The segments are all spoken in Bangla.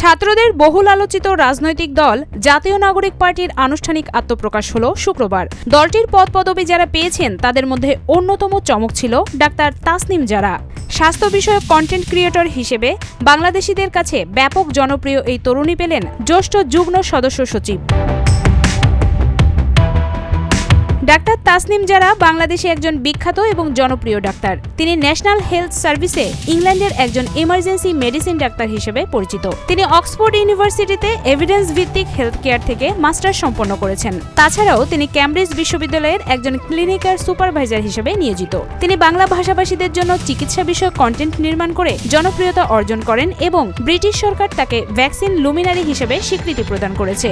ছাত্রদের বহুল আলোচিত রাজনৈতিক দল জাতীয় নাগরিক পার্টির আনুষ্ঠানিক আত্মপ্রকাশ হল শুক্রবার। দলটির পদপদবি যারা পেয়েছেন তাদের মধ্যে অন্যতম চমক ছিল ডাক্তার তাসনিম জারা। স্বাস্থ্য বিষয়ক কন্টেন্ট ক্রিয়েটর হিসেবে বাংলাদেশিদের কাছে ব্যাপক জনপ্রিয় এই তরুণী পেলেন জ্যেষ্ঠ যুগ্ম সদস্য সচিব। ডাক্তার তাসনিম জারা বাংলাদেশে একজন বিখ্যাত এবং জনপ্রিয় ডাক্তার। তিনি ন্যাশনাল হেলথ সার্ভিসে ইংল্যান্ডের একজন ইমার্জেন্সি মেডিসিন ডাক্তার হিসেবে পরিচিত। তিনি অক্সফোর্ড ইউনিভার্সিটিতে এভিডেন্স ভিত্তিক হেলথ কেয়ার থেকে মাস্টার্স সম্পন্ন করেছেন। তাছাড়াও তিনি ক্যামব্রিজ বিশ্ববিদ্যালয়ের একজন ক্লিনিক্যাল সুপারভাইজার হিসেবে নিয়োজিত। তিনি বাংলা ভাষাভাষীদের জন্য চিকিৎসা বিষয়ক কন্টেন্ট নির্মাণ করে জনপ্রিয়তা অর্জন করেন এবং ব্রিটিশ সরকার তাকে ভ্যাকসিন লুমিনারি হিসেবে স্বীকৃতি প্রদান করেছে।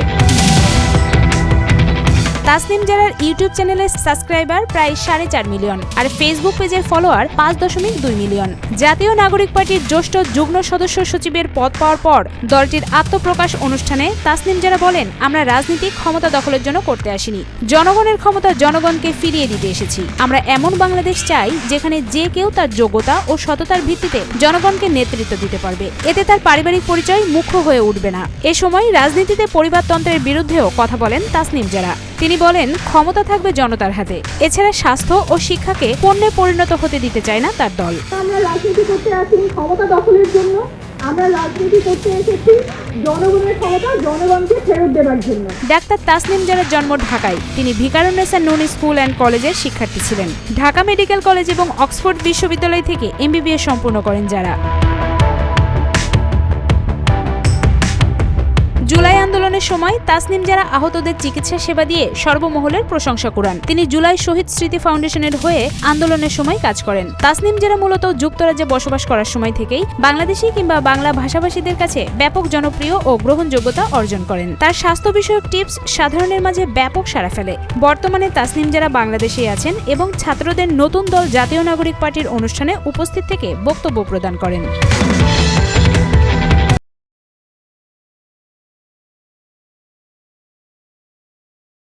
তাসনিম জারার ইউটিউব চ্যানেলের সাবস্ক্রাইবার প্রায় 4.5 মিলিয়ন আর ফেসবুক পেজের ফলোয়ার 5.2 মিলিয়ন। জাতীয় নাগরিক পার্টির জ্যেষ্ঠ যুগ্ম সদস্য সচিবের পদ পাওয়ার পর দলটির আত্মপ্রকাশ অনুষ্ঠানে তাসনিম জারা বলেন, আমরা রাজনীতি ক্ষমতা দখলের জন্য করতে আসিনি, জনগণের ক্ষমতা জনগণকে ফিরিয়ে দিতে এসেছি। আমরা এমন বাংলাদেশ চাই যেখানে যে কেউ তার যোগ্যতা ও সততার ভিত্তিতে জনগণকে নেতৃত্ব দিতে পারবে। এতে তার পারিবারিক পরিচয় মুখ্য হয়ে উঠবে না। এ সময় রাজনীতিতে পরিবারতন্ত্রের বিরুদ্ধেও কথা বলেন তাসনিম জারা। তিনি বলেন, ক্ষমতা থাকবে জনতার হাতে। এছাড়া স্বাস্থ্য ও শিক্ষাকে পণ্যে পরিণত হতে দিতে চায় না তার দল। আমরা রাজনীতি করতে আসিনি ক্ষমতা দখলের জন্য, আমরা রাজনীতি করতে এসেছি জনগণের ক্ষমতা জনগণকে ফেরত দেওয়ার জন্য। ডাক্তার তাসনিম জারার জন্ম ঢাকায়। তিনি ভিকারুন্নেসা নূন স্কুল অ্যান্ড কলেজের শিক্ষার্থী ছিলেন। ঢাকা মেডিকেল কলেজ এবং অক্সফোর্ড বিশ্ববিদ্যালয় থেকে MBBS সম্পূর্ণ করেন যারা। জুলাই আন্দোলনের সময় তাসনিম জারা আহতদের চিকিৎসা সেবা দিয়ে সর্বমহলের প্রশংসা কুড়ান। তিনি জুলাই শহীদ স্মৃতি ফাউন্ডেশনের হয়ে আন্দোলনের সময় কাজ করেন। তাসনিম জারা মূলত যুক্তরাজ্যে বসবাস করার সময় থেকেই বাংলাদেশি কিংবা বাংলা ভাষাভাষীদের কাছে ব্যাপক জনপ্রিয় ও গ্রহণযোগ্যতা অর্জন করেন। তার স্বাস্থ্য বিষয়ক টিপস সাধারণের মাঝে ব্যাপক সাড়া ফেলে। বর্তমানে তাসনিম জারা বাংলাদেশেই আছেন এবং ছাত্রদের নতুন দল জাতীয় নাগরিক পার্টির অনুষ্ঠানে উপস্থিত থেকে বক্তব্য প্রদান করেন।